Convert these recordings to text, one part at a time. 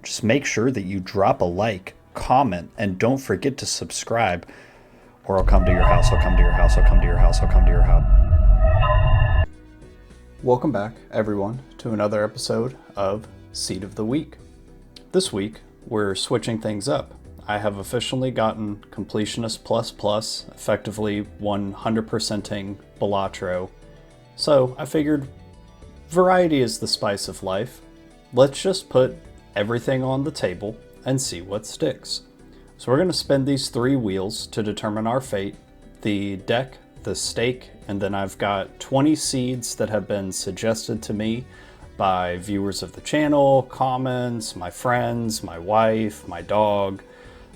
just make sure that you drop a like, comment, and don't forget to subscribe, or I'll come to your house, I'll come to your house, I'll come to your house, I'll come to your house. Welcome back, everyone, to another episode of Seed of the Week. This week, we're switching things up. I have officially gotten Completionist Plus, effectively 100%ing Balatro. So I figured variety is the spice of life. Let's just put everything on the table and see what sticks. So we're going to spin these 3 wheels to determine our fate, the deck, the stake, and then I've got 20 seeds that have been suggested to me by viewers of the channel, comments, my friends, my wife, my dog.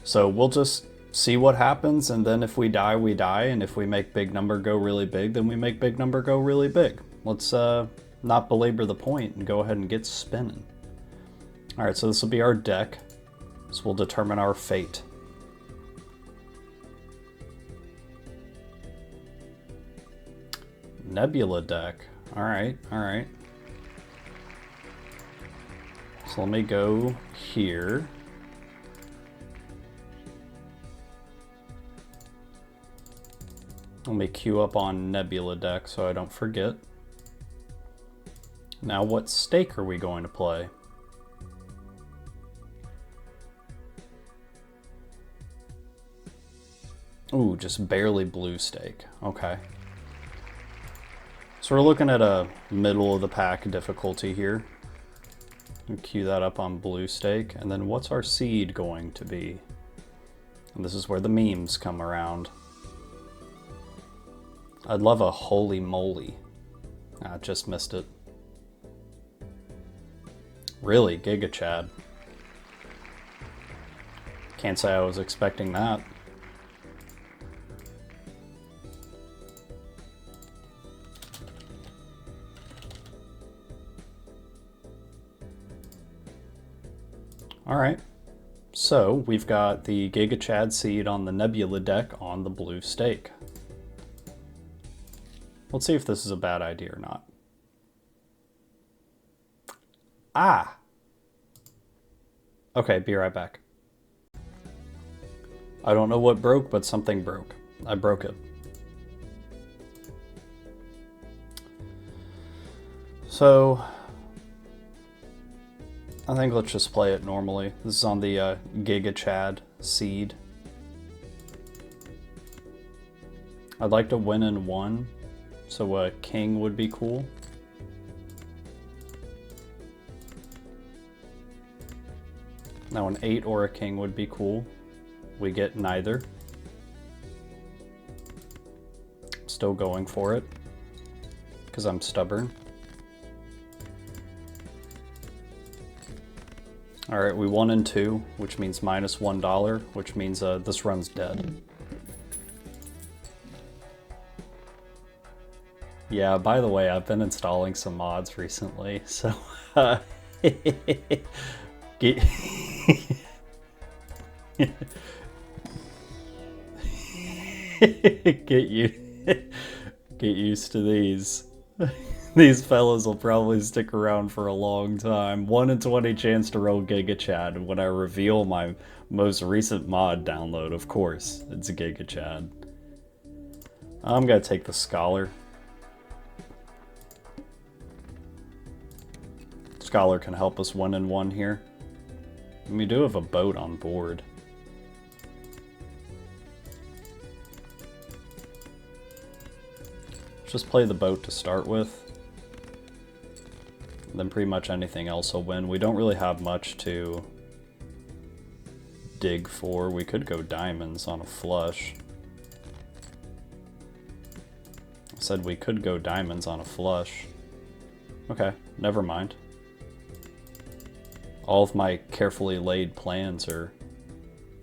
So we'll just see what happens, and then if we die, we die, and if we make big number go really big, then we make big number go really big. Let's not belabor the point and go ahead and get spinning. Alright, so this will be our deck. This will determine our fate. Nebula deck. Alright. So let me go here. Let me queue up on Nebula deck so I don't forget. Now what stake are we going to play? Ooh, just barely blue stake. Okay. So we're looking at a middle of the pack difficulty here. We'll queue that up on blue stake. And then what's our seed going to be? And this is where the memes come around. I'd love a holy moly. I just missed it. Really, GIGACHAD. Can't say I was expecting that. Alright, so we've got the GIGACHAD seed on the Nebula deck on the blue stake. Let's see if this is a bad idea or not. Ah! Okay, be right back. I don't know what broke, but something broke. I broke it. So I think let's just play it normally. This is on the GIGACHAD seed. I'd like to win in 1, so a king would be cool. Now an 8 or a king would be cool. We get neither. Still going for it, because I'm stubborn. Alright, we won in 2, which means minus $1, which means this run's dead. Yeah, by the way, I've been installing some mods recently, so get used to these. These fellas will probably stick around for a long time. 1 in 20 chance to roll GIGACHAD when I reveal my most recent mod download, of course. It's GIGACHAD. I'm gonna take the Scholar. Scholar can help us 1 in 1 here. And we do have a boat on board. Let's just play the boat to start with. Then pretty much anything else will win. We don't really have much to dig for. We could go diamonds on a flush. I said we could go diamonds on a flush. Okay, never mind. All of my carefully laid plans are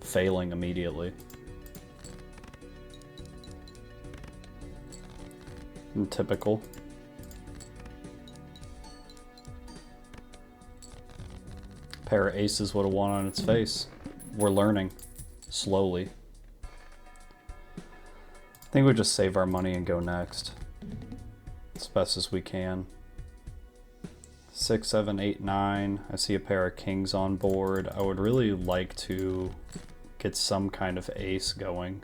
failing immediately. Typical. Pair of aces would have won on its face. We're learning. Slowly. I think we just save our money and go next. As best as we can. 6, 7, 8, 9. I see a pair of kings on board. I would really like to get some kind of ace going.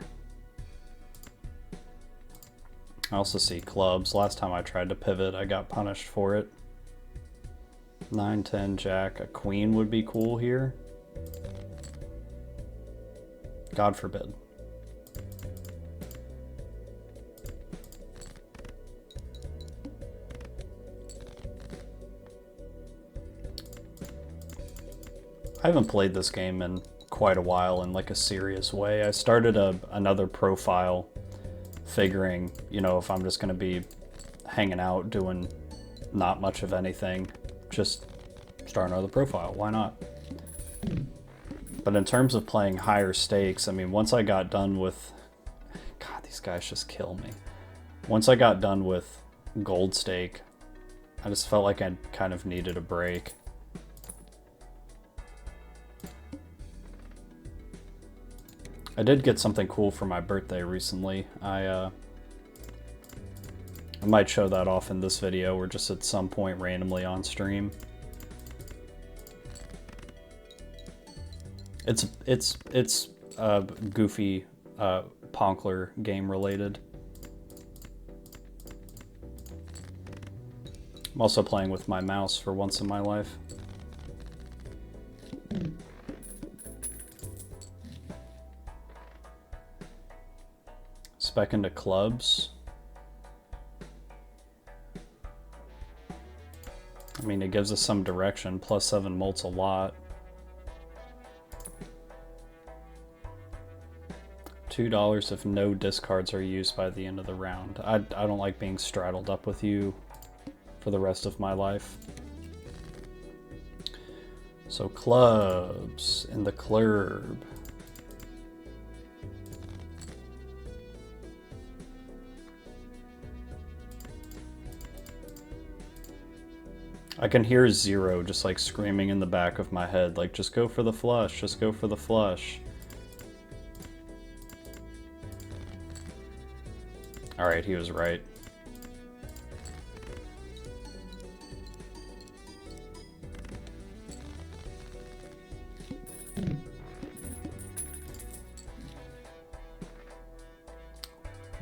I also see clubs. Last time I tried to pivot, I got punished for it. 9, 10, jack. A queen would be cool here. God forbid. I haven't played this game in quite a while in like a serious way. I started another profile figuring, you know, if I'm just going to be hanging out doing not much of anything, just start another profile. Why not? But in terms of playing higher stakes, I mean, once I got done with... God, these guys just kill me. Once I got done with gold stake, I just felt like I kind of needed a break. I did get something cool for my birthday recently. I might show that off in this video or just at some point randomly on stream. It's goofy Ponkler game related. I'm also playing with my mouse for once in my life. Spec into clubs. I mean, it gives us some direction. +7 molts a lot. $2 if no discards are used by the end of the round. I don't like being straddled up with you for the rest of my life. So clubs in the club. I can hear Zero just like screaming in the back of my head, like, just go for the flush, just go for the flush. Alright, he was right.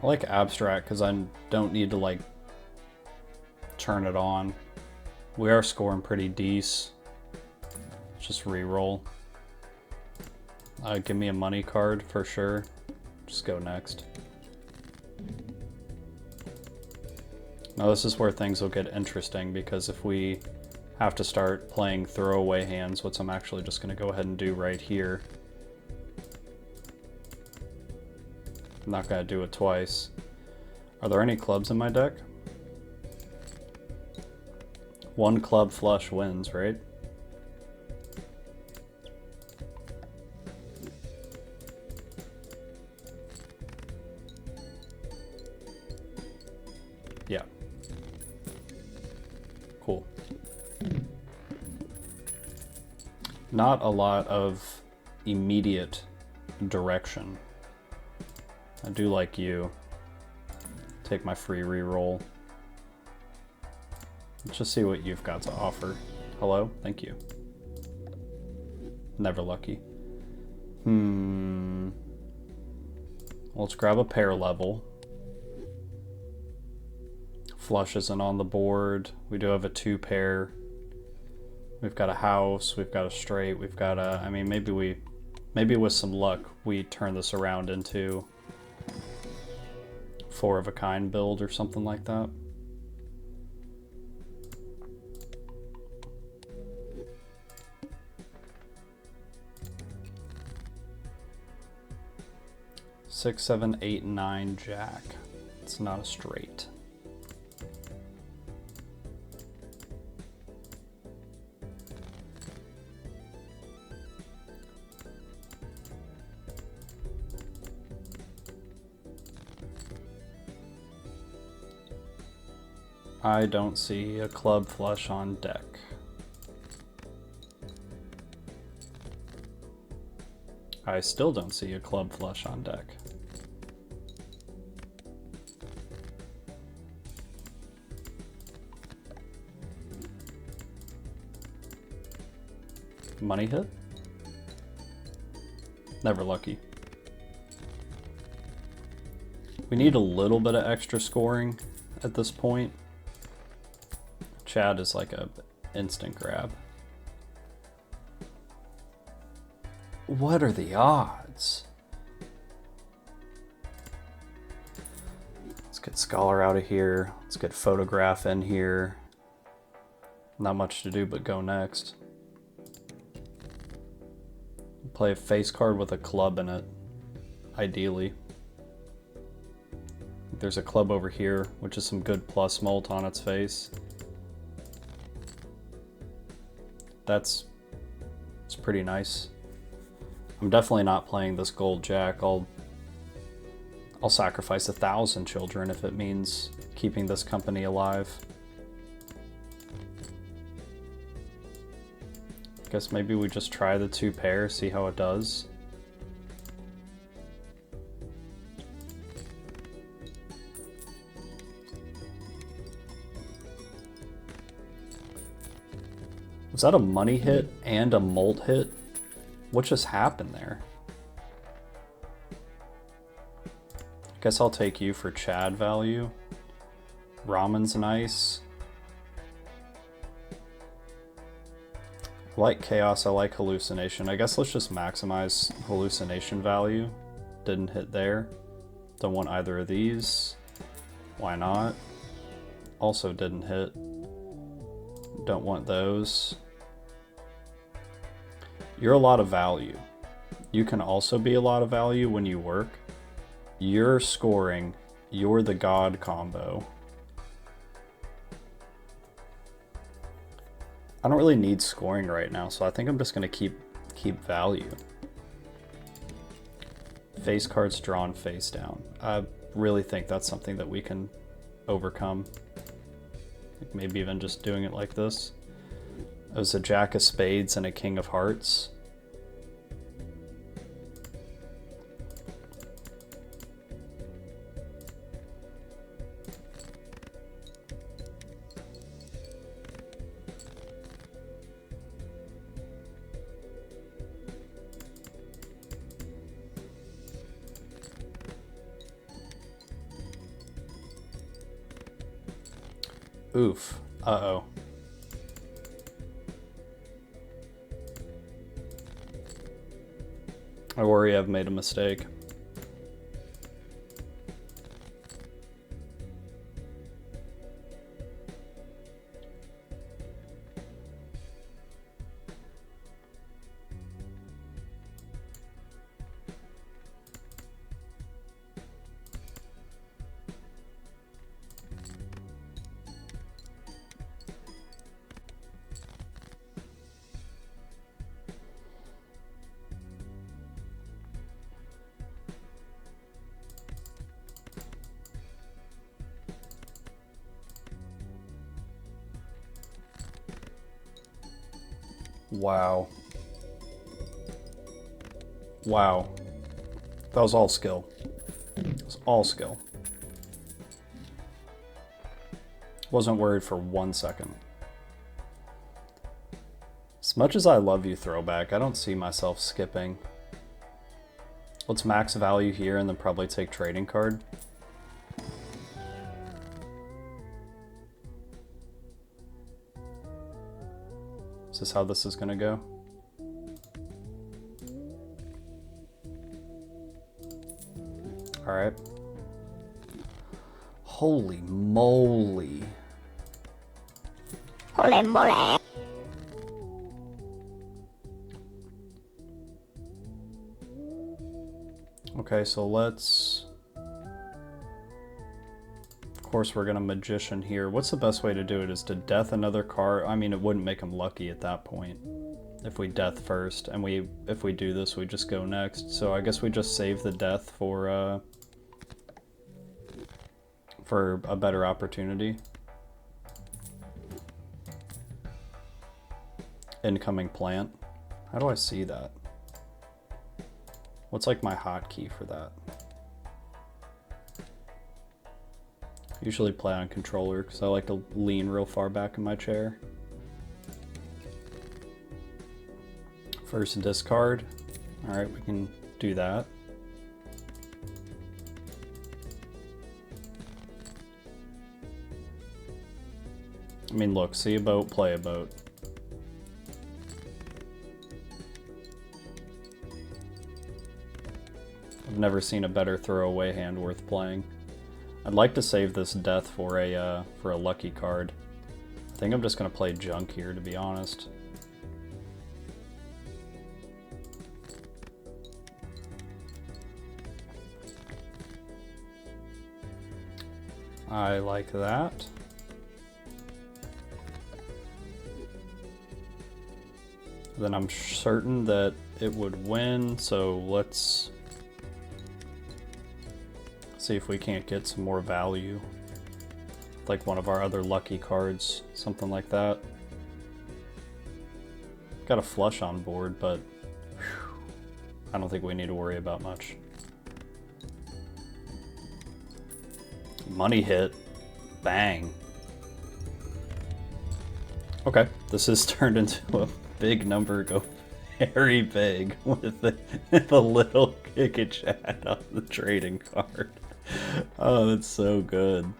I like abstract because I don't need to like turn it on. We are scoring pretty decent. Just re-roll. Give me a money card for sure. Just go next. Now this is where things will get interesting, because if we have to start playing throwaway hands, which I'm actually just going to go ahead and do right here. I'm not going to do it twice. Are there any clubs in my deck? One club flush wins, right? Yeah. Cool. Not a lot of immediate direction. I do like you. Take my free reroll. Let's just see what you've got to offer. Hello? Thank you. Never lucky. Let's grab a pair level. Flush isn't on the board. We do have a 2 pair. We've got a house, we've got a straight, we've got a... I mean, maybe with some luck, we turn this around into 4 of a kind build or something like that. Six, 7, 8, 9, jack. It's not a straight. I don't see a club flush on deck. I still don't see a club flush on deck. Money hit? Never lucky. We need a little bit of extra scoring at this point. Chad is like a instant grab. What are the odds? Let's get Scholar out of here. Let's get Photograph in here. Not much to do but go next. Play a face card with a club in it, ideally. There's a club over here, which is some good plus molt on its face. It's pretty nice. I'm definitely not playing this gold jack. I'll sacrifice 1,000 children if it means keeping this company alive. Guess maybe we just try the 2 pair, see how it does. Was that a money hit and a molt hit? What just happened there? Guess I'll take you for Chad value. Ramen's nice. I like Chaos, I like Hallucination. I guess let's just maximize Hallucination value. Didn't hit there. Don't want either of these. Why not? Also didn't hit. Don't want those. You're a lot of value. You can also be a lot of value when you work. You're scoring. You're the god combo. I don't really need scoring right now, so I think I'm just gonna keep value. Face cards drawn face down. I really think that's something that we can overcome. Maybe even just doing it like this. It was a Jack of Spades and a King of Hearts. Oof. Uh-oh. I worry I've made a mistake. Wow. Wow. That was all skill. It was all skill. Wasn't worried for 1 second. As much as I love you, Throwback, I don't see myself skipping. Let's max value here and then probably take trading card. Is this how this is gonna go? All right. Holy moly. Holy moly. Okay, so let's... Of course we're gonna Magician here. What's the best way to do it? Is to death another card? I mean, it wouldn't make him lucky at that point if we death first, and if we do this, we just go next. So I guess we just save the death for a better opportunity. Incoming plant. How do I see that? What's like my hotkey for that? Usually play on controller because I like to lean real far back in my chair. First discard. Alright, we can do that. I mean, look, see a boat, play a boat. I've never seen a better throwaway hand worth playing. I'd like to save this death for a lucky card. I think I'm just gonna play junk here, to be honest. I like that. Then I'm certain that it would win, so let's see if we can't get some more value. Like one of our other lucky cards, something like that. Got a flush on board, but whew, I don't think we need to worry about much. Money hit. Bang. Okay, this has turned into a big number go very big with the little GIGACHAD on the trading card. Oh, that's so good.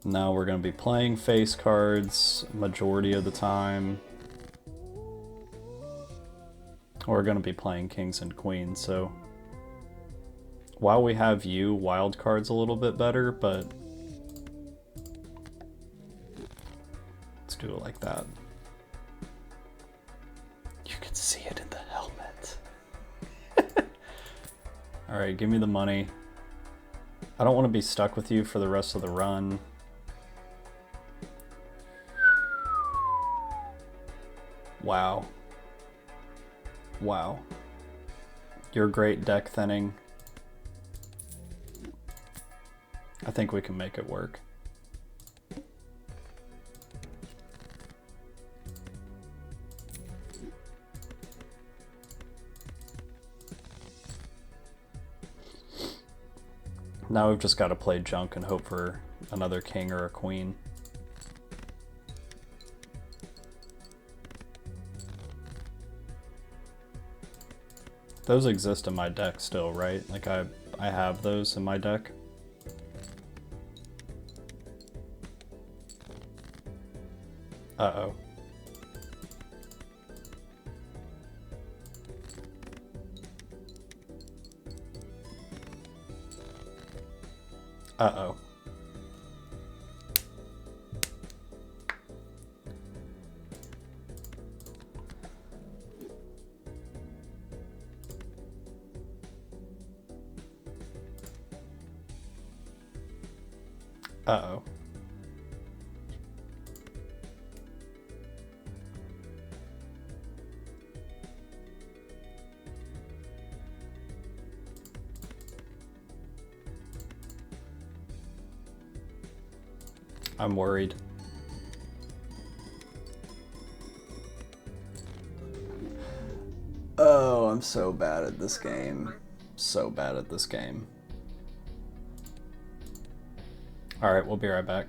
Now we're going to be playing face cards majority of the time. We're going to be playing kings and queens, so while we have you, wild cards a little bit better, but let's do it like that. You can see it in the helmet. Alright, give me the money. I don't want to be stuck with you for the rest of the run. Wow. Wow. You're great deck thinning. I think we can make it work. Now we've just got to play junk and hope for another king or a queen. Those exist in my deck still, right? Like I have those in my deck. Uh-oh. Uh-oh. Uh-oh. I'm worried. Oh, I'm so bad at this game. So bad at this game. Alright, we'll be right back.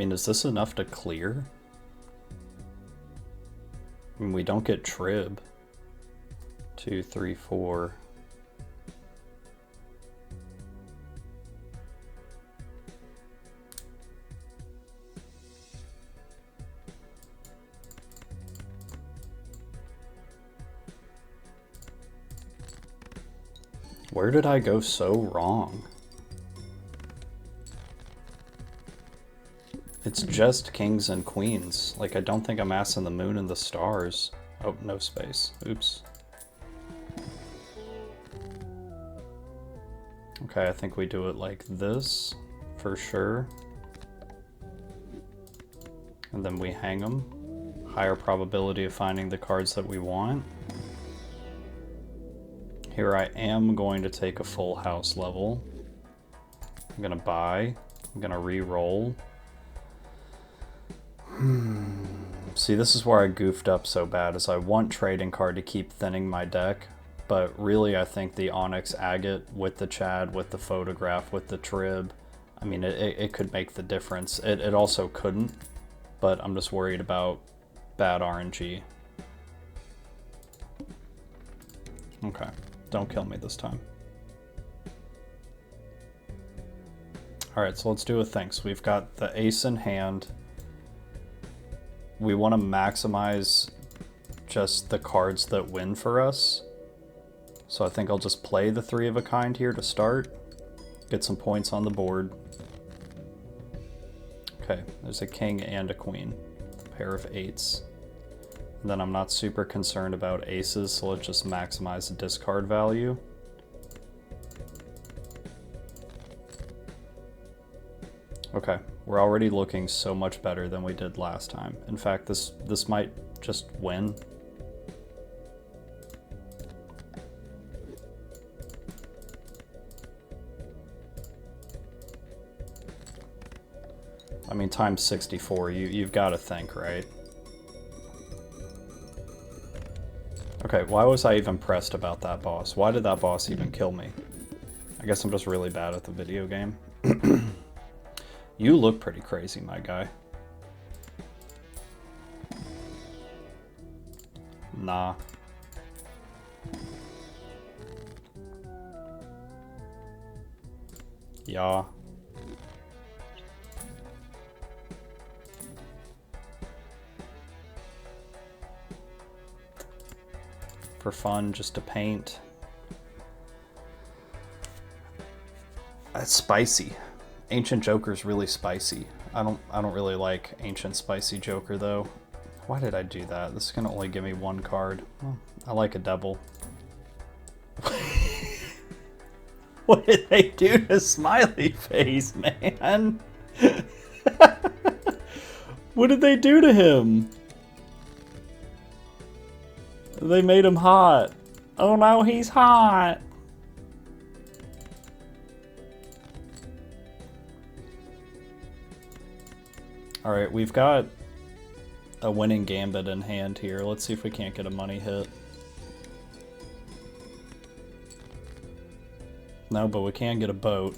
mean, is this enough to clear? I mean, we don't get trib. 2, 3, 4. Where did I go so wrong? It's just kings and queens. Like, I don't think I'm asking the moon and the stars. Oh, no space. Oops. Okay, I think we do it like this, for sure. And then we hang them. Higher probability of finding the cards that we want. Here I am going to take a full house level. I'm gonna buy. I'm gonna re-roll. See, this is where I goofed up so bad, is I want trading card to keep thinning my deck, but really I think the Onyx Agate with the Chad, with the photograph, with the trib, I mean, it could make the difference. It also couldn't, but I'm just worried about bad RNG. Okay. Don't kill me this time. Alright, so let's do a thing. So we've got the ace in hand. We want to maximize just the cards that win for us. So I think I'll just play the 3 of a kind here to start. Get some points on the board. Okay, there's a king and a queen. A pair of 8s. And then I'm not super concerned about aces, so let's just maximize the discard value. Okay, we're already looking so much better than we did last time. In fact, this might just win. I mean, times 64, you've got to think, right? Okay, why was I even pressed about that boss? Why did that boss even kill me? I guess I'm just really bad at the video game. You look pretty crazy, my guy. Nah. Yeah. For fun, just to paint. That's spicy. Ancient Joker's really spicy. I don't really like Ancient Spicy Joker though. Why did I do that? This is gonna only give me 1 card. Well, I like a double. What did they do to Smiley Face, man? What did they do to him? They made him hot. Oh no, he's hot. Alright, we've got a winning gambit in hand here. Let's see if we can't get a money hit. No, but we can get a boat.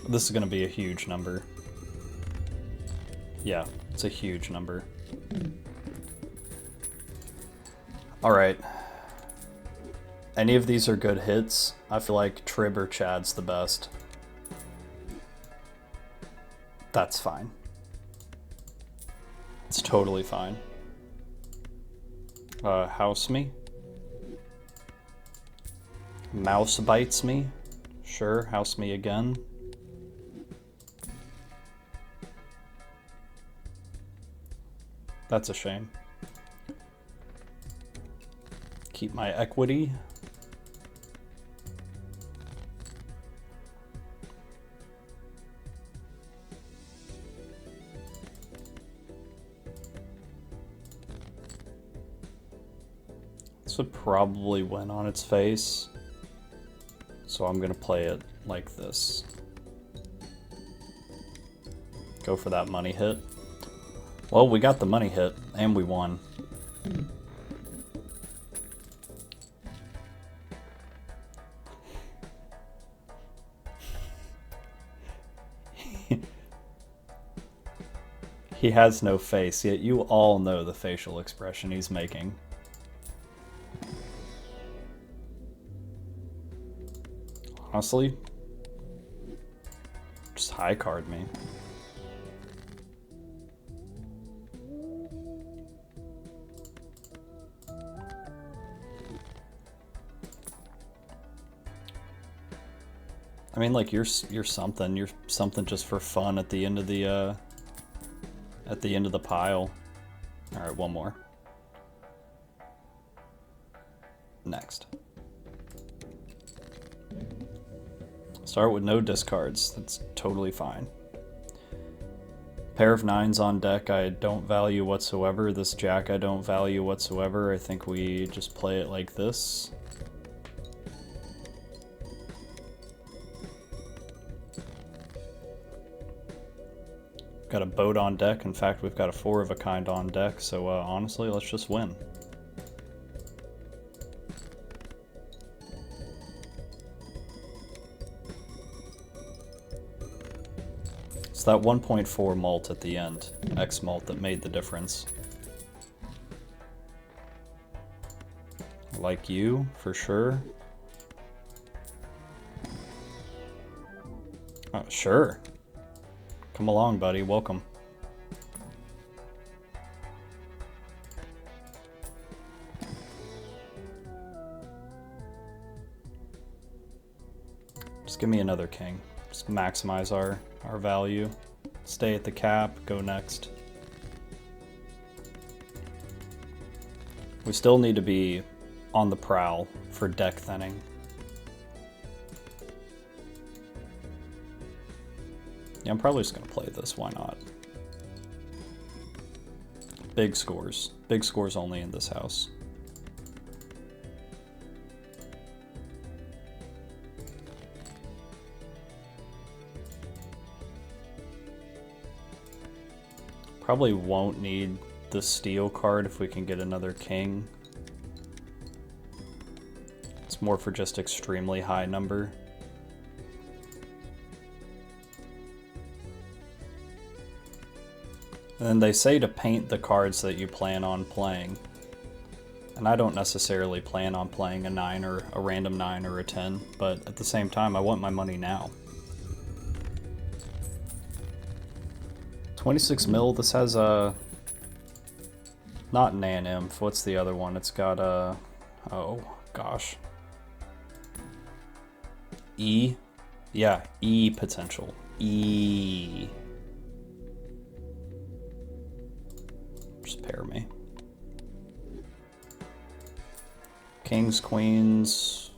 This is going to be a huge number. Yeah, it's a huge number. Alright. Any of these are good hits. I feel like Trib or Chad's the best. That's fine. It's totally fine. House me. Mouse bites me. Sure, house me again. That's a shame. Keep my equity. This would probably win on its face. So I'm gonna play it like this. Go for that money hit. Well, we got the money hit, and we won. He has no face, yet you all know the facial expression he's making. Honestly, just high card me. I mean, like, you're something. You're something just for fun at the end of the pile. All right, one more. Next. Start with no discards. That's totally fine. Pair of nines on deck I don't value whatsoever. This jack I don't value whatsoever. I think we just play it like this. Got a boat on deck. In fact, we've got a four of a kind on deck. So honestly, let's just win. It's that 1.4 mult at the end, X mult, that made the difference. Like you, for sure. Oh, sure. Come along, buddy. Welcome. Just give me another king. Just maximize our value. Stay at the cap. Go next. We still need to be on the prowl for deck thinning. Yeah, I'm probably just going to play this. Why not? Big scores. Big scores only in this house. Probably won't need the steel card if we can get another king. It's more for just extremely high number. And then they say to paint the cards that you plan on playing. And I don't necessarily plan on playing a 9 or a random 9 or a 10, but at the same time, I want my money now. 26 mil, this has a... not Nan Inf, what's the other one? It's got a... oh, gosh. E? Yeah, E potential. E. Just pair me. Kings, queens,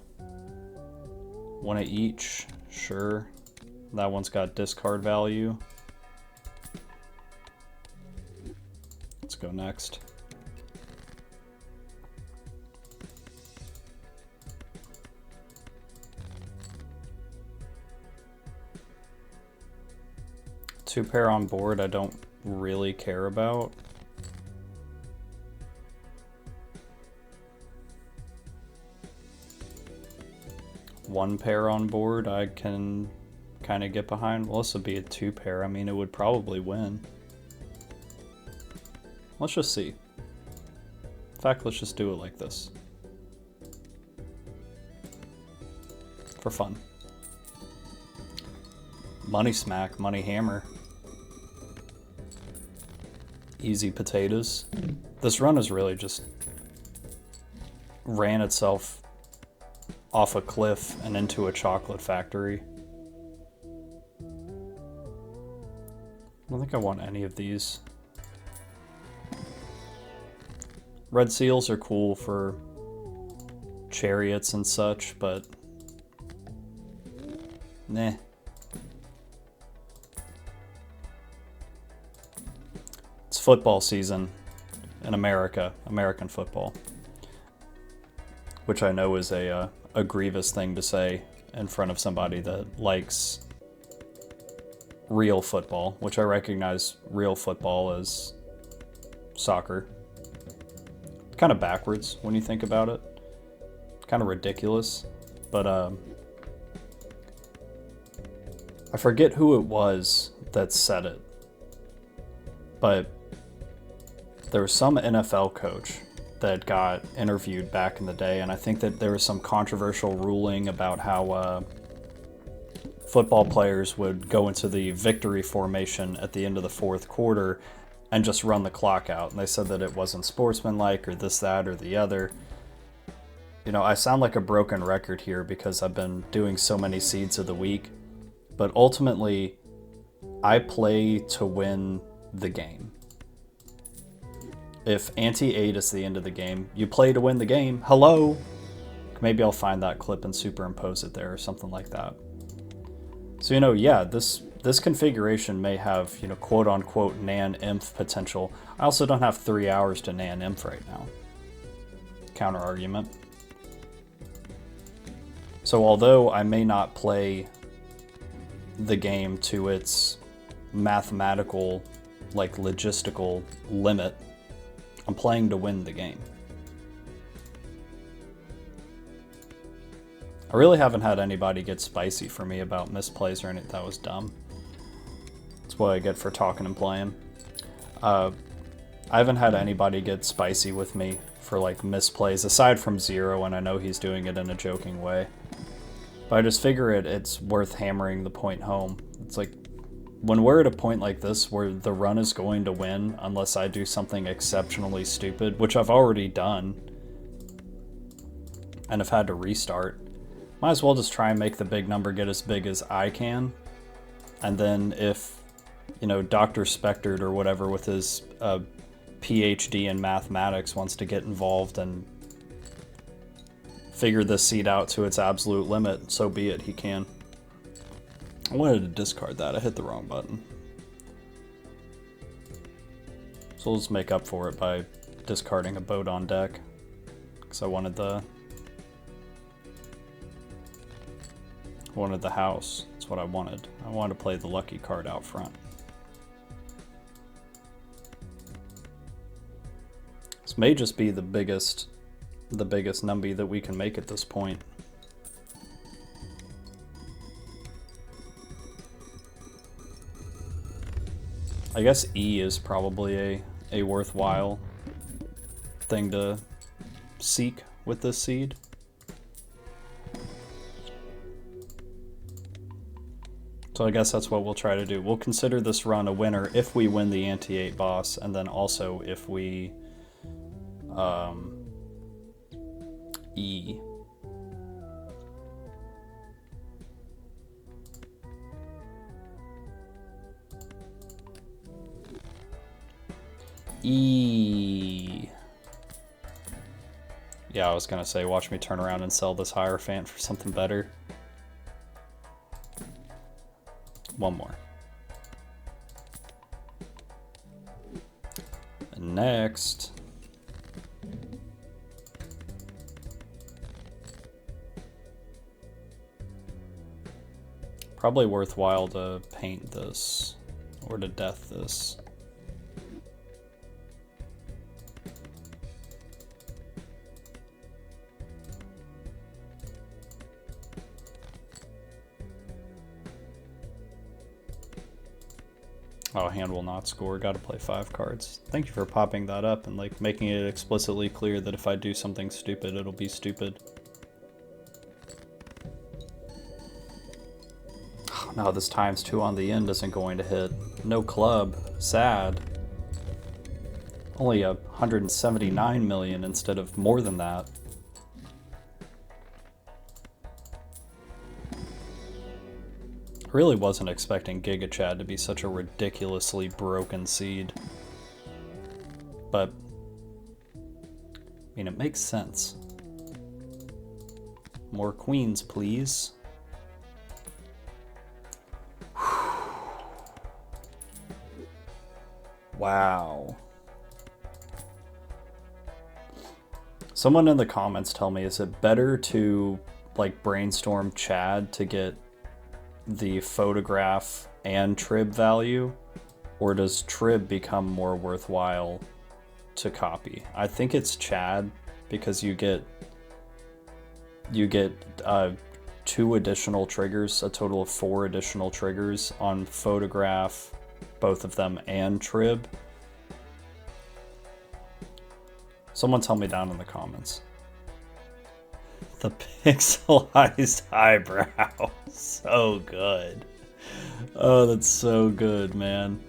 one of each, sure. That one's got discard value. Let's go next. Two pair on board I don't really care about. One pair on board I can kind of get behind. Well, this would be a two pair. I mean, it would probably win. Let's just see. In fact, let's just do it like this. For fun. Money smack, money hammer. Easy potatoes. This run has really just ran itself off a cliff and into a chocolate factory. I don't think I want any of these. Red seals are cool for chariots and such, but nah. It's football season in America, American football, which I know is a grievous thing to say in front of somebody that likes real football, which I recognize real football as soccer. Kind of backwards when you think about it. Kind of ridiculous. But I forget who it was that said it. But there was some NFL coach that got interviewed back in the day, and I think that there was some controversial ruling about how football players would go into the victory formation at the end of the fourth quarter and just run the clock out. And they said that it wasn't sportsmanlike or this, that, or the other. You know, I sound like a broken record here because I've been doing so many seeds of the week, but ultimately I play to win the game. If ante 8 is the end of the game, you play to win the game. Hello! Maybe I'll find that clip and superimpose it there or something like that. So, you know, yeah, this configuration may have, you know, quote-unquote nan-inf potential. I also don't have 3 hours to nan-inf right now. Counter-argument. So although I may not play the game to its mathematical, like logistical limit, I'm playing to win the game. I really haven't had anybody get spicy for me about misplays or anything. That was dumb. That's what I get for talking and playing. I haven't had anybody get spicy with me for like misplays, aside from Zero, and I know he's doing it in a joking way. But I just figure it's worth hammering the point home. It's like, when we're at a point like this where the run is going to win unless I do something exceptionally stupid, which I've already done, and have had to restart, might as well just try and make the big number get as big as I can. And then if, you know, Dr. Spectred or whatever with his PhD in mathematics wants to get involved and figure this seed out to its absolute limit, so be it, he can. I wanted to discard that, I hit the wrong button. So we'll just make up for it by discarding a boat on deck. Because I wanted the house, that's what I wanted. I wanted to play the lucky card out front. This may just be the biggest numby that we can make at this point. I guess E is probably a worthwhile thing to seek with this seed. So I guess that's what we'll try to do. We'll consider this run a winner if we win the ante 8 boss, and then also if we E. E. Yeah, I was gonna say, watch me turn around and sell this Hierophant for something better. One more. And next, probably worthwhile to paint this or to death this. Oh, hand will not score. Gotta play 5 cards. Thank you for popping that up and like making it explicitly clear that if I do something stupid, it'll be stupid. Oh, no, this ×2 on the end isn't going to hit. No club. Sad. Only 179 million instead of more than that. Really wasn't expecting GIGACHAD to be such a ridiculously broken seed. But, I mean, it makes sense. More queens, please. Wow. Someone in the comments tell me, is it better to, like, brainstorm Chad to get the photograph and trib value, or does trib become more worthwhile to copy? I think it's Chad, because you get 2 additional triggers, a total of 4 additional triggers on photograph, both of them, and trib. Someone tell me down in the comments. The pixelized eyebrow. So good. Oh, that's so good, man.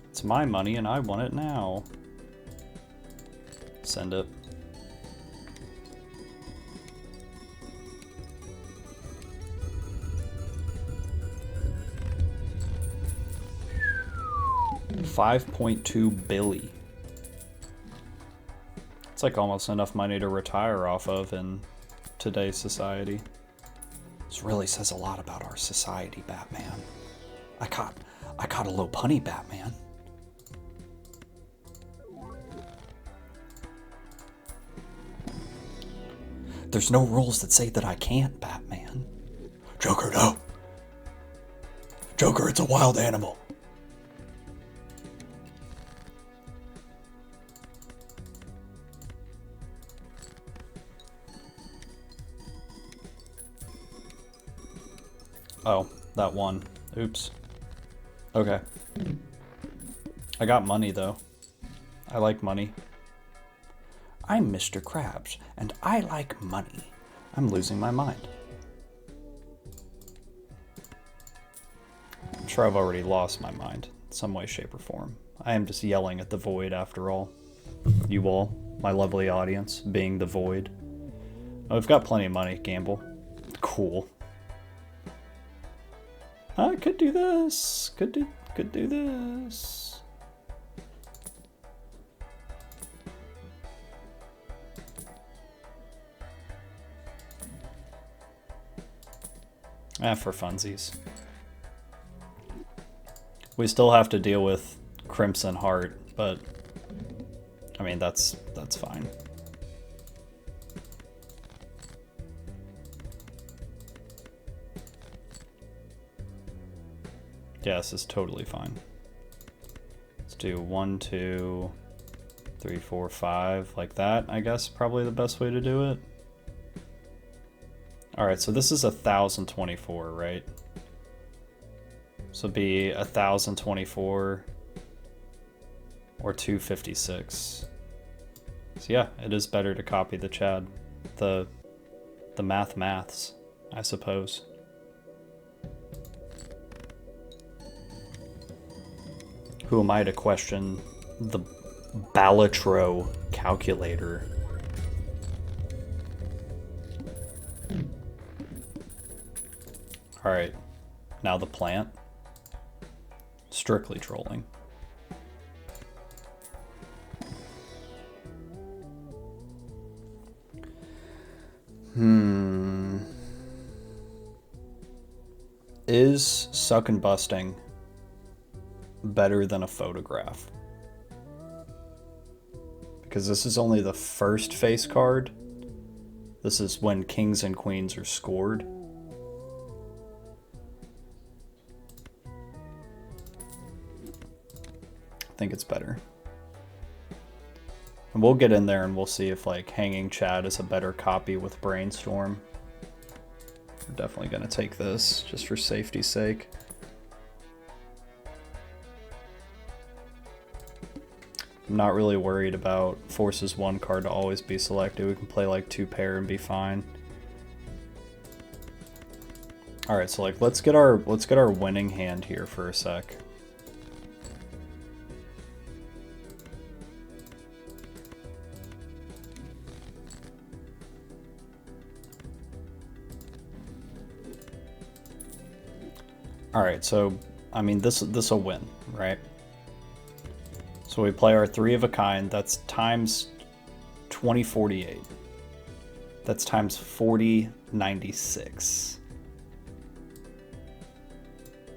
It's my money and I want it now. Send it. $5.2 billion. It's like almost enough money to retire off of in today's society. This really says a lot about our society, Batman. I caught a low punny, Batman. There's no rules that say that I can't, Batman. Joker, no. Joker, it's a wild animal. Oh, that one. Oops. Okay. I got money, though. I like money. I'm Mr. Krabs, and I like money. I'm losing my mind. I'm sure I've already lost my mind in some way, shape, or form. I am just yelling at the void after all. You all, my lovely audience, being the void. Oh, we've got plenty of money, gamble. Cool. I could do this. Could do this. For funsies. We still have to deal with Crimson Heart, but I mean that's fine. Yeah, this is totally fine. Let's do 1, 2, 3, 4, 5 like that, I guess, probably the best way to do it. Alright, so this is 1024, right? So it'd be 1024 or 256. So yeah, it is better to copy the Chad. The maths, I suppose. Who am I to question the Balatro calculator? Alright, now the plant. Strictly trolling. Is suck and busting better than a photograph? Because this is only the first face card. This is when kings and queens are scored. I think it's better. And we'll get in there and we'll see if like Hanging Chad is a better copy with Brainstorm. We're definitely going to take this just for safety's sake. I'm not really worried about forces one card to always be selected. We can play like 2 pair and be fine. All right, so like let's get our winning hand here for a sec. All right, so I mean this will win, right? So we play our 3 of a kind. That's times 2048. That's times 4096.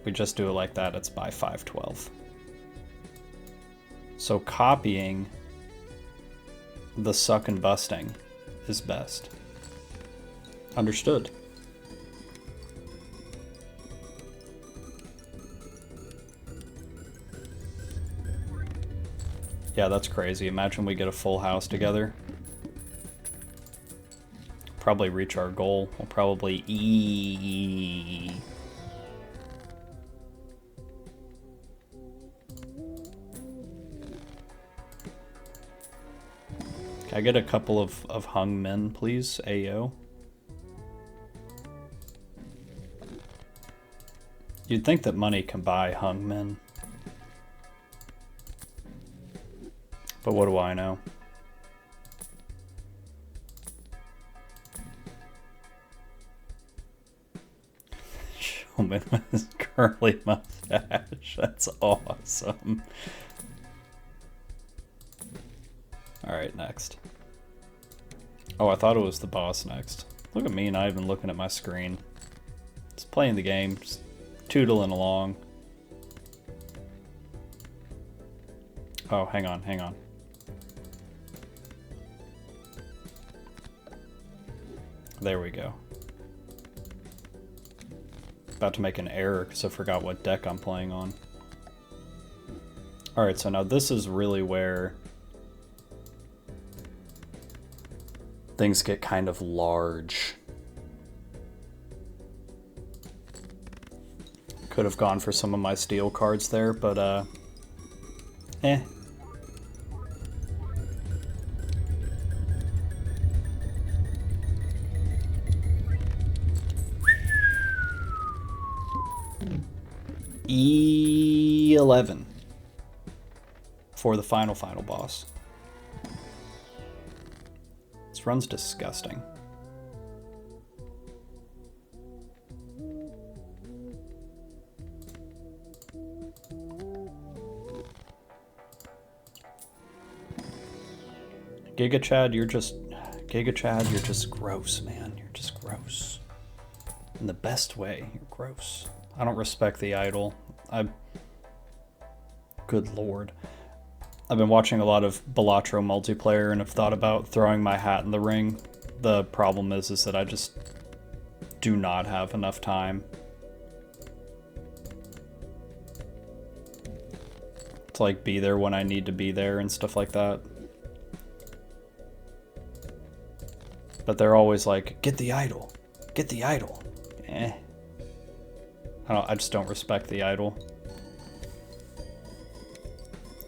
We just do it like that. It's by 512. So copying the suck and busting is best. Understood. Yeah, that's crazy. Imagine we get a full house together. Probably reach our goal. We'll probably Can I get a couple of hung men, please? Ayo. You'd think that money can buy hung men. But what do I know? Showman with his curly mustache. That's awesome. Alright, next. Oh, I thought it was the boss next. Look at me not even looking at my screen. Just playing the game, just tootling along. Oh, hang on, hang on. There we go. About to make an error because I forgot what deck I'm playing on. Alright, so now this is really where things get kind of large. Could have gone for some of my steel cards there, but eh. E11 for the final boss. This run's disgusting. GIGACHAD, you're just gross, man. You're just gross. In the best way, you're gross. I don't respect the idol. Good lord. I've been watching a lot of Balatro multiplayer and have thought about throwing my hat in the ring. The problem is that I just do not have enough time to like be there when I need to be there and stuff like that. But they're always like, get the idol, get the idol. Eh. I just don't respect the idol.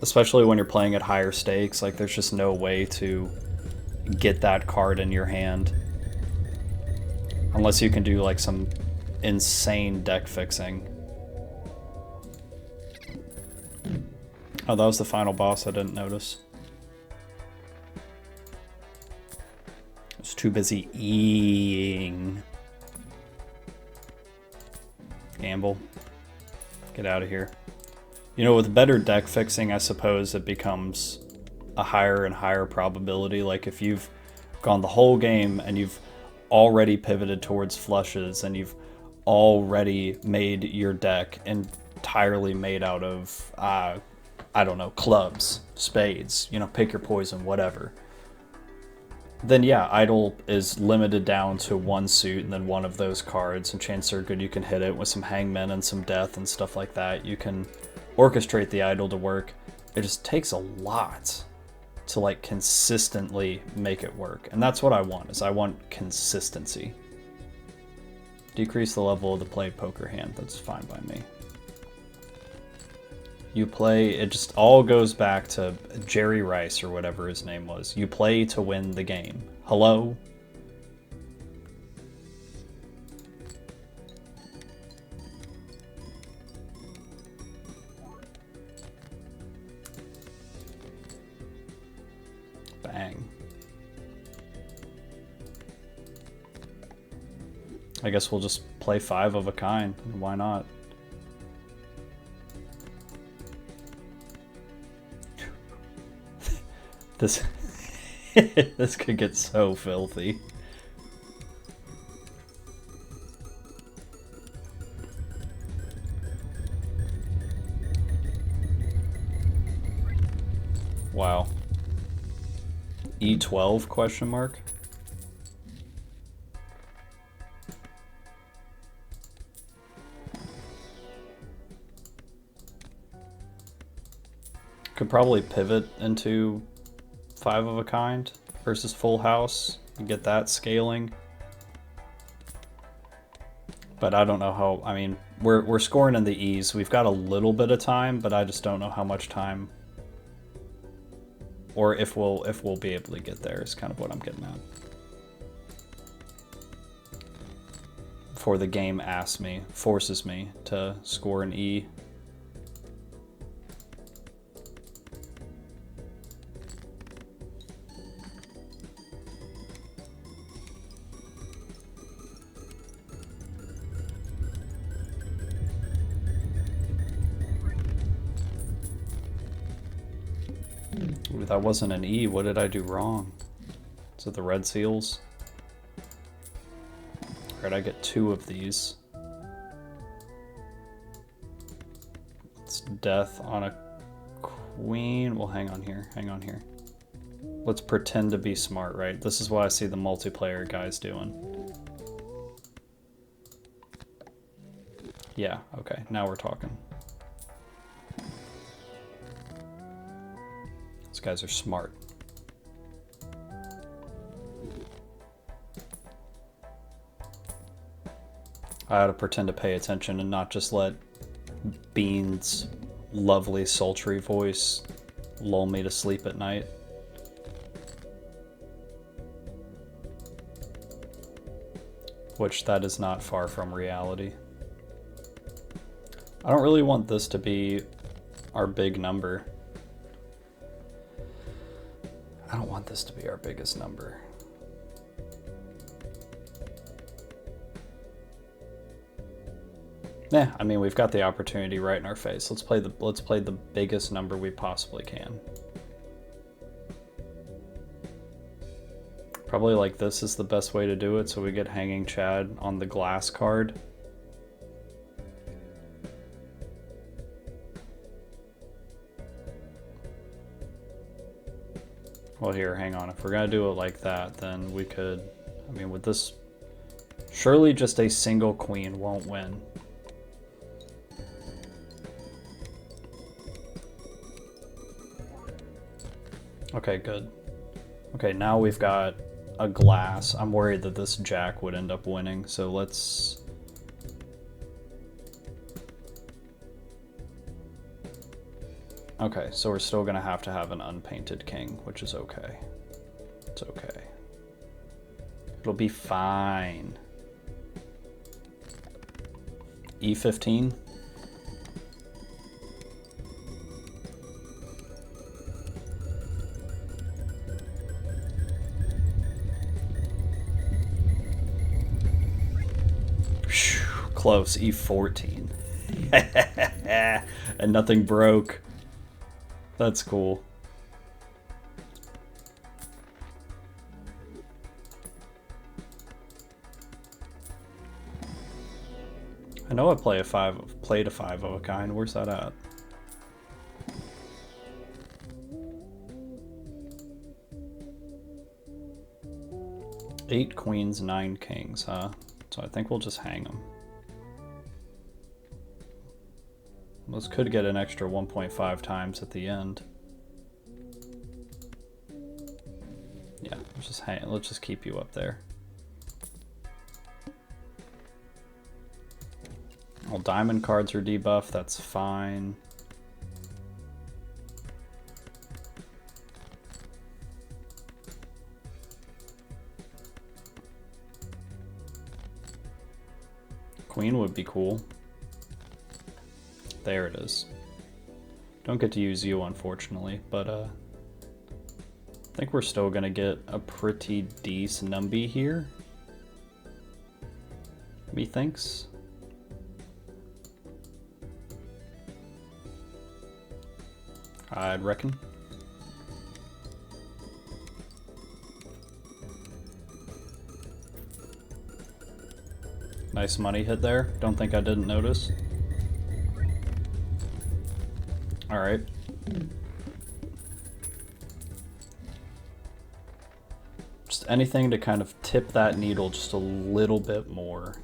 Especially when you're playing at higher stakes, like there's just no way to get that card in your hand. Unless you can do like some insane deck fixing. Oh, that was the final boss, I didn't notice. I was too busy eating. Gamble. Get out of here. You know, with better deck fixing, I suppose it becomes a higher and higher probability. Like if you've gone the whole game and you've already pivoted towards flushes and you've already made your deck entirely made out of, I don't know, clubs, spades, you know, pick your poison, whatever. Then yeah, idol is limited down to one suit and then one of those cards, and chances are good you can hit it with some hangmen and some death and stuff like that. You can orchestrate the idol to work. It just takes a lot to like consistently make it work, and that's what I want. Is I want consistency. Decrease the level of the played poker hand. That's fine by me. You play, it just all goes back to Jerry Rice or whatever his name was. You play to win the game. Hello? Bang. I guess we'll just play 5 of a kind. Why not? This could get so filthy. Wow. E12 question mark? Could probably pivot into 5 of a kind versus full house and get that scaling. But I don't know how, I mean, we're scoring in the E's. We've got a little bit of time, but I just don't know how much time, or if we'll be able to get there is kind of what I'm getting at. Before the game forces me to score an E. Ooh, that wasn't an E. What did I do wrong? Is it the red seals? Alright, I get 2 of these. It's death on a queen. Well, hang on here. Hang on here. Let's pretend to be smart, right? This is what I see the multiplayer guys doing. Yeah, okay. Now we're talking. These guys are smart. I ought to pretend to pay attention and not just let Bean's lovely, sultry voice lull me to sleep at night. Which that is not far from reality. I don't really want this to be our big number. I don't want this to be our biggest number. Yeah, I mean, we've got the opportunity right in our face. Let's play the biggest number we possibly can. Probably like this is the best way to do it, so we get Hanging Chad on the glass card. Well, here, hang on. If we're gonna do it like that, then we could, I mean, with this, surely just a single queen won't win. Okay, good. Okay, now we've got a glass. I'm worried that this jack would end up winning, so let's... Okay, so we're still gonna have to have an unpainted king, which is okay. It's okay. It'll be fine. E15? Close. E14. And nothing broke. That's cool. I know I played a 5 of a kind. Where's that at? Eight queens, 9 kings, huh? So I think we'll just hang them. This could get an extra 1.5 times at the end. Yeah, let's just keep you up there. Well, diamond cards are debuffed, that's fine. Queen would be cool. There it is. Don't get to use you, unfortunately, but I think we're still gonna get a pretty decent numby here. Methinks. I'd reckon. Nice money hit there. Don't think I didn't notice. All right. Just anything to kind of tip that needle just a little bit more.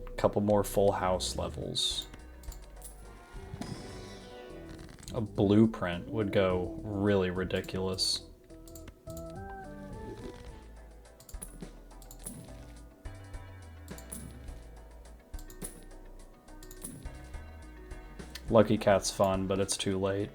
A couple more full house levels. A blueprint would go really ridiculous. Lucky Cat's fun, but it's too late.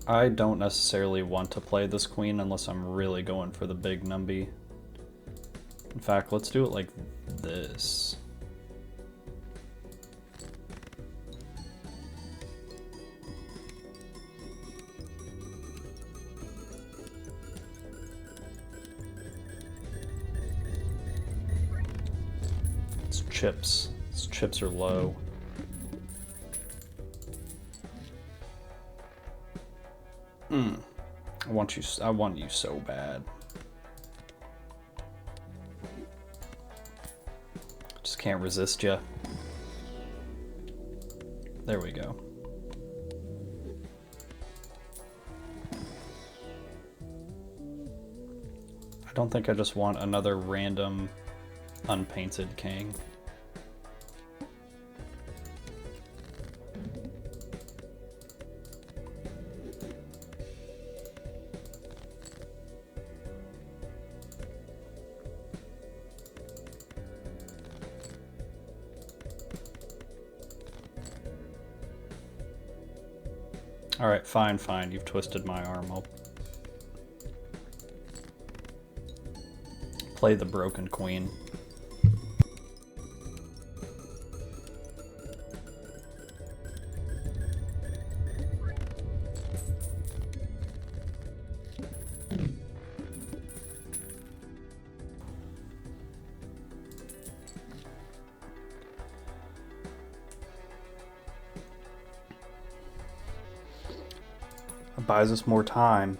I don't necessarily want to play this queen unless I'm really going for the big numby. In fact, let's do it like this. It's chips. Its chips are low. I want you so bad. Just can't resist you. There we go. I don't think I just want another random unpainted king. Alright, fine, you've twisted my arm. I'll play the broken queen. It buys us more time.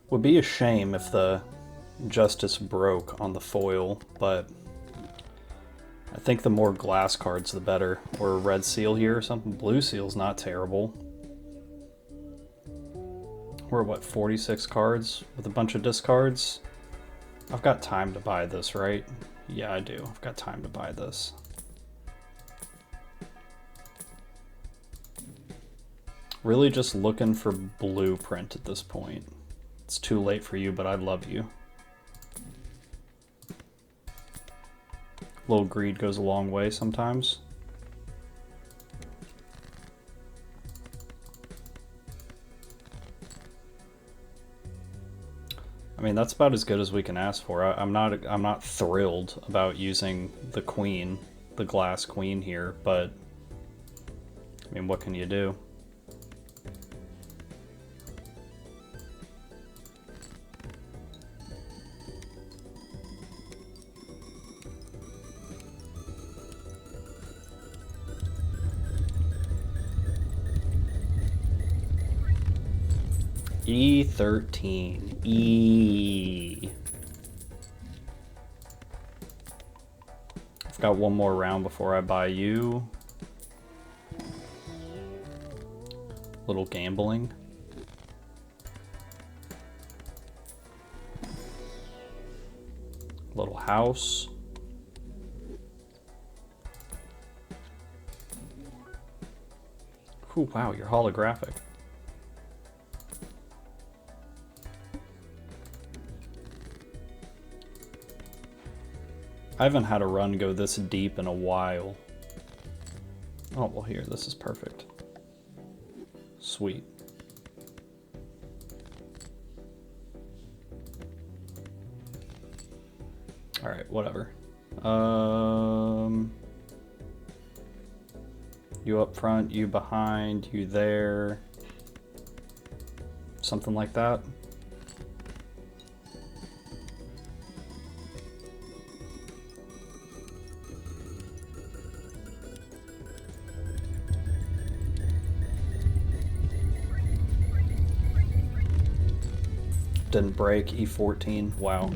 Would be a shame if the Justice broke on the foil, but I think the more glass cards the better. Or a red seal here or something. Blue seal's not terrible. We're what, 46 cards with a bunch of discards? I've got time to buy this, right? Yeah, I do. I've got time to buy this. Really just looking for blueprint at this point. It's too late for you, but I love you. A little greed goes a long way sometimes. I mean, that's about as good as we can ask for. I'm not thrilled about using the queen, the glass queen here, but I mean, what can you do? E13. E. I've got one more round before I buy you. Little gambling. Little house. Ooh, wow, you're holographic. I haven't had a run go this deep in a while. Oh, well here, this is perfect. Sweet. Alright, whatever. You up front, you behind, you there. Something like that. didn't break. E14. Wow.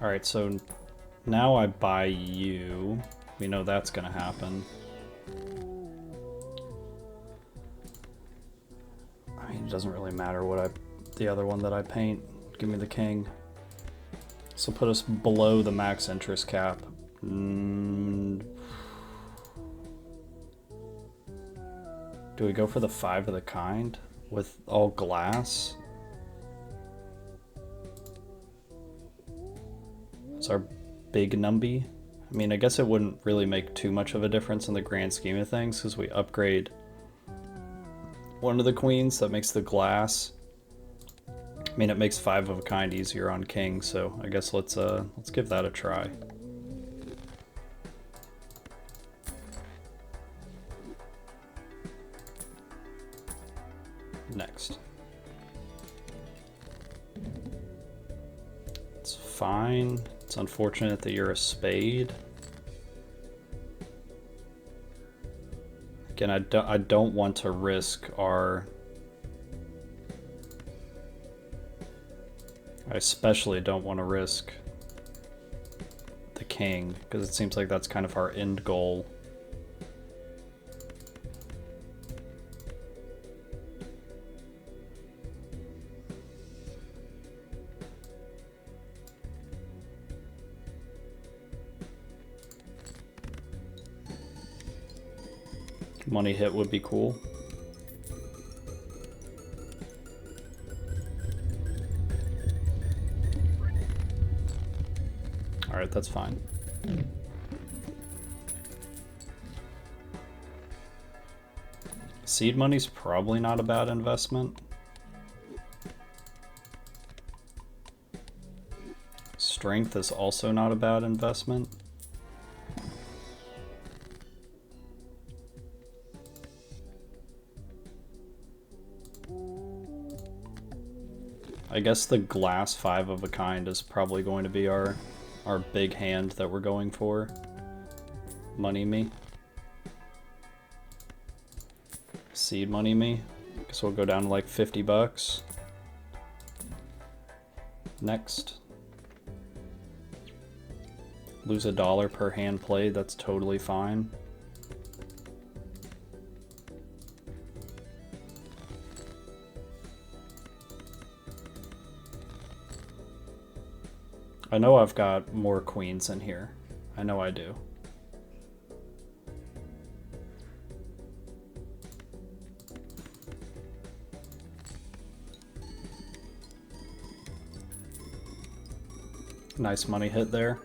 Alright, so now I buy you. We know that's gonna happen. I mean, it doesn't really matter what the other one that I paint. Give me the king. So put us below the max interest cap. Do we go for the 5 of the kind with all glass? It's our big numby. I mean, I guess it wouldn't really make too much of a difference in the grand scheme of things because we upgrade one of the queens. That makes the glass. I mean, it makes 5 of a kind easier on king, so I guess let's give that a try. Next. It's fine. It's unfortunate that you're a spade. Again, I don't want to risk our... I especially don't want to risk the king, because it seems like that's kind of our end goal. Money hit would be cool. Alright, that's fine. Seed money's probably not a bad investment. Strength is also not a bad investment. I guess the glass 5 of a kind is probably going to be our big hand that we're going for. Money me. Seed money me. Guess we'll go down to like 50 bucks. Next. Lose $1 per hand played, that's totally fine. I know I've got more queens in here. I know I do. Nice money hit there.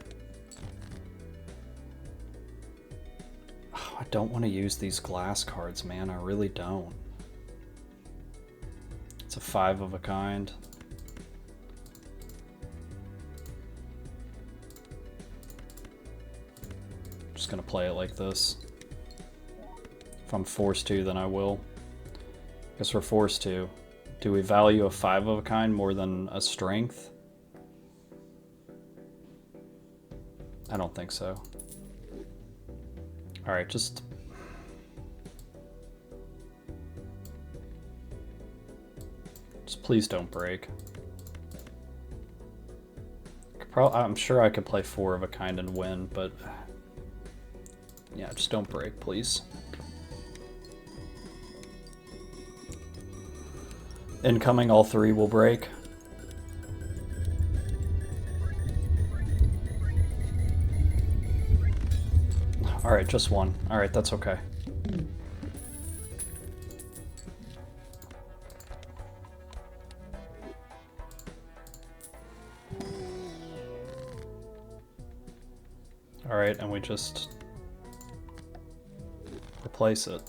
Oh, I don't want to use these glass cards, man. I really don't. It's a 5 of a kind. Just gonna play it like this. If I'm forced to, then I will. Guess we're forced to. Do we value a 5 of a kind more than a strength? I don't think so. Alright, just... please don't break. I'm sure I could play 4 of a kind and win, but... yeah, just don't break, please. Incoming, all 3 will break. Alright, just 1. Alright, that's okay. Alright, and we just... replace it.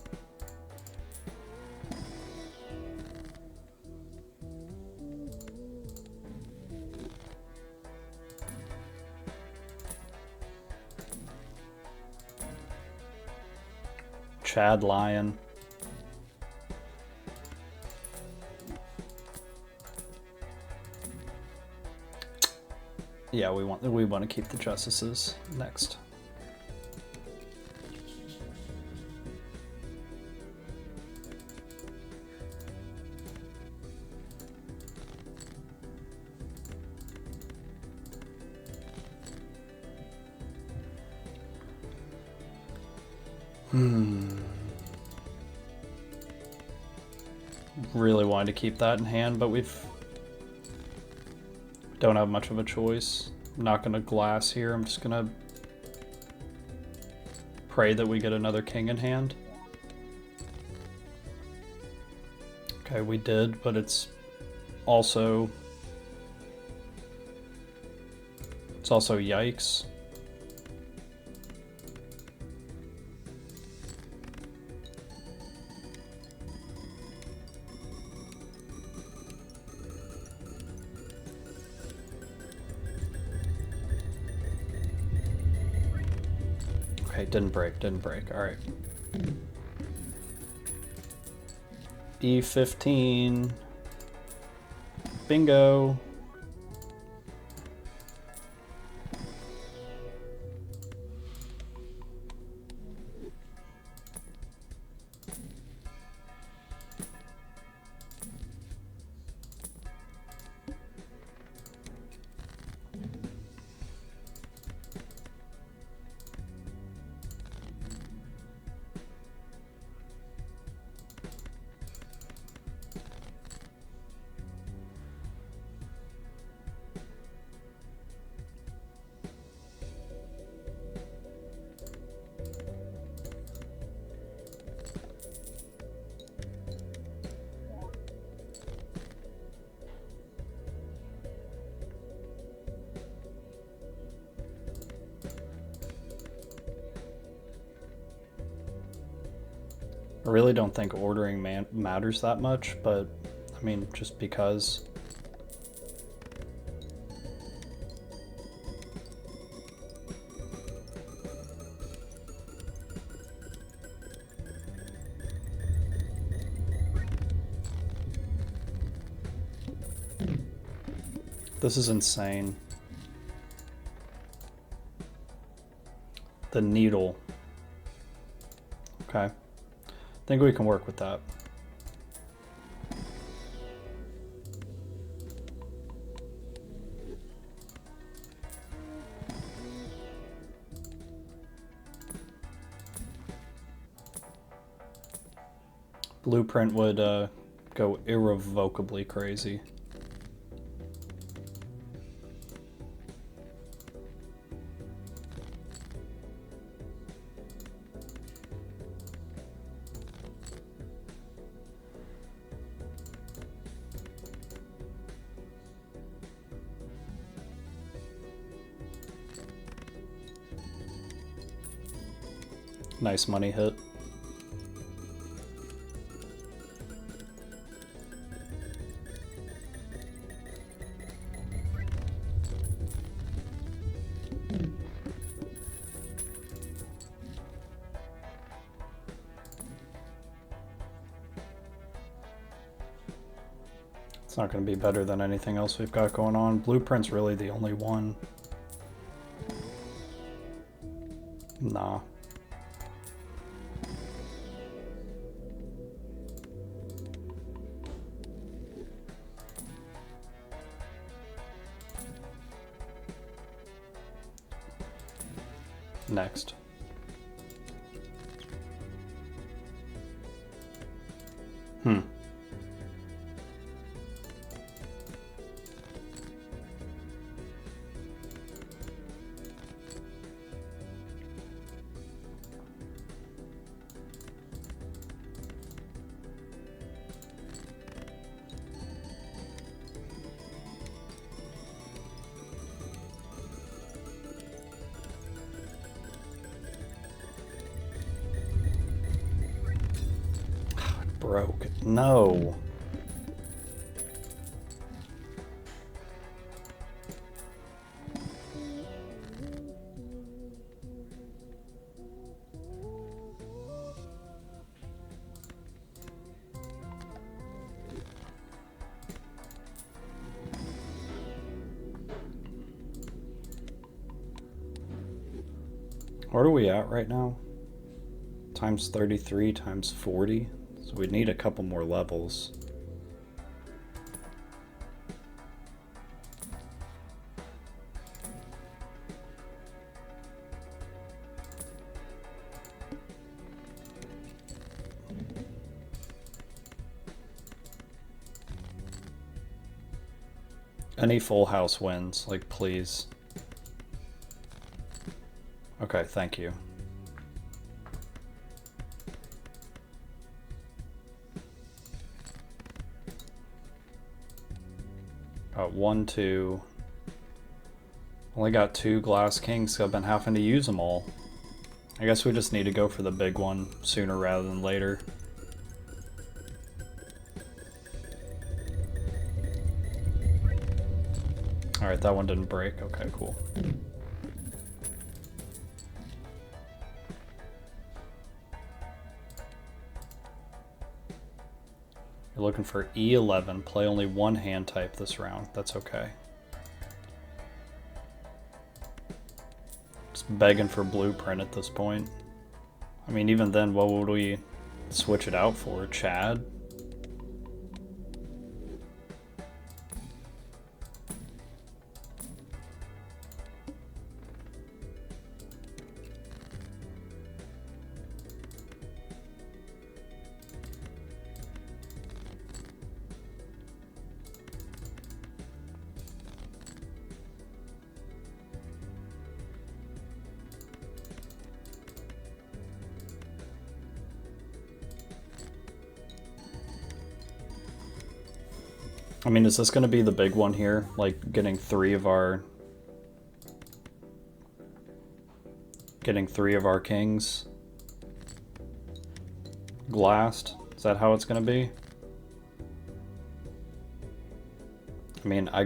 Chad Lion. Yeah, we want to keep the justices next. Really wanted to keep that in hand, but we don't have much of a choice. I'm not gonna glass here. I'm just gonna pray that we get another king in hand. Okay, we did, but it's also yikes. Okay, didn't break. All right. E15. Bingo. I really don't think ordering matters that much, but I mean, just because. This is insane. The needle. Okay. I think we can work with that. Blueprint would go irrevocably crazy. Nice money hit. It's not going to be better than anything else we've got going on. Blueprint's really the only one. Nah. Next. Broke. No. What are we at right now? Times 33 times 40. So we need a couple more levels. Any full house wins, like, please. Okay, thank you. Got 1, 2. Only got 2 glass kings, so I've been having to use them all. I guess we just need to go for the big one sooner rather than later. Alright, that one didn't break. Okay, cool. You're looking for E11. Play only 1 hand type this round. That's okay. Just begging for blueprint at this point. I mean, even then, what would we switch it out for? Chad? I mean, is this going to be the big one here? Like, getting 3 of our kings glassed? Is that how it's going to be? I mean, I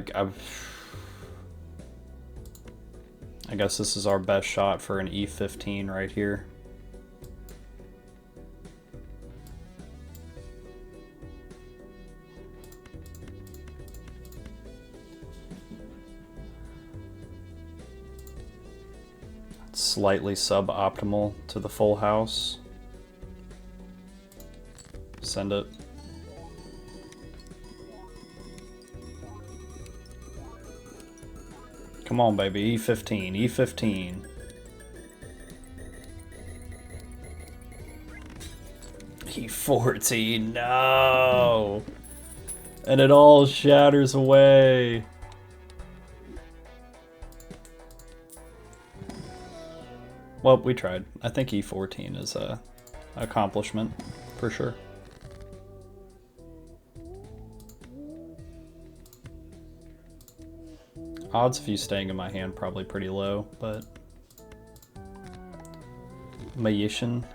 guess this is our best shot for an E15 right here. Slightly suboptimal to the full house. Send it. Come on, baby. E15, E15. E14, no! And it all shatters away. Well, we tried. I think E14 is a accomplishment, for sure. Odds of you staying in my hand probably pretty low, but... Magician.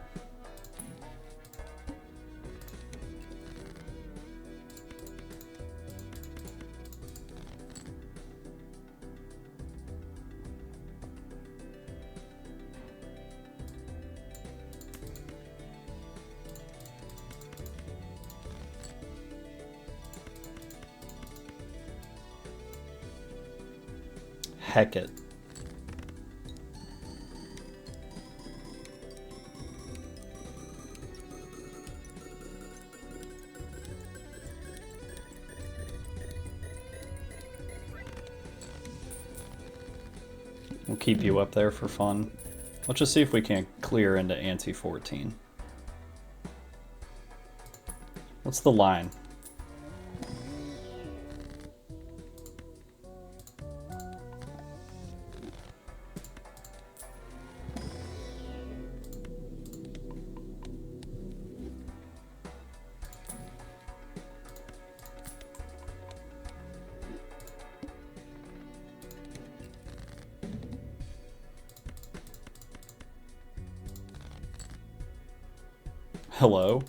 Heck it. We'll keep you up there for fun. Let's just see if we can't clear into ante 14. What's the line? Hello?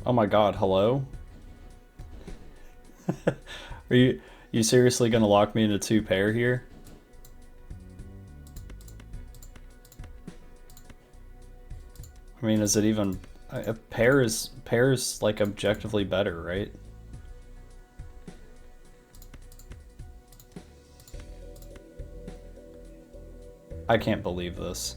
Oh my god, hello? Are you seriously gonna lock me into 2 pair here? I mean, is it even... A pair is like objectively better, right? I can't believe this.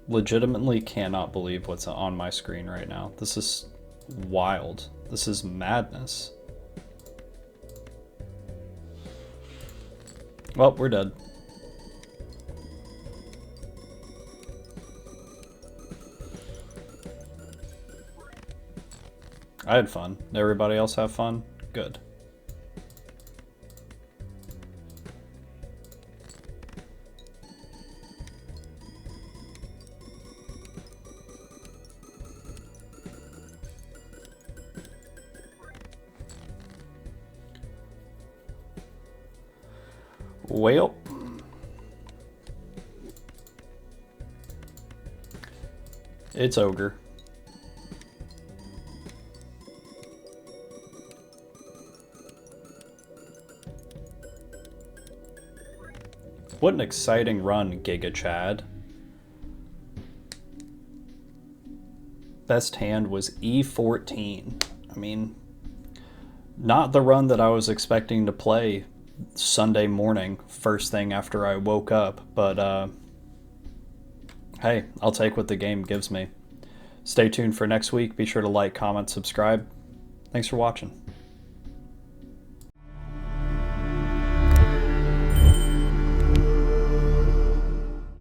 Legitimately cannot believe what's on my screen right now. This is wild. This is madness. Well, we're dead. I had fun. Everybody else have fun? Good. Well, it's ogre. What an exciting run, GIGACHAD. Best hand was E14. I mean, not the run that I was expecting to play Sunday morning, first thing after I woke up, but hey, I'll take what the game gives me. Stay tuned for next week. Be sure to like, comment, subscribe. Thanks for watching.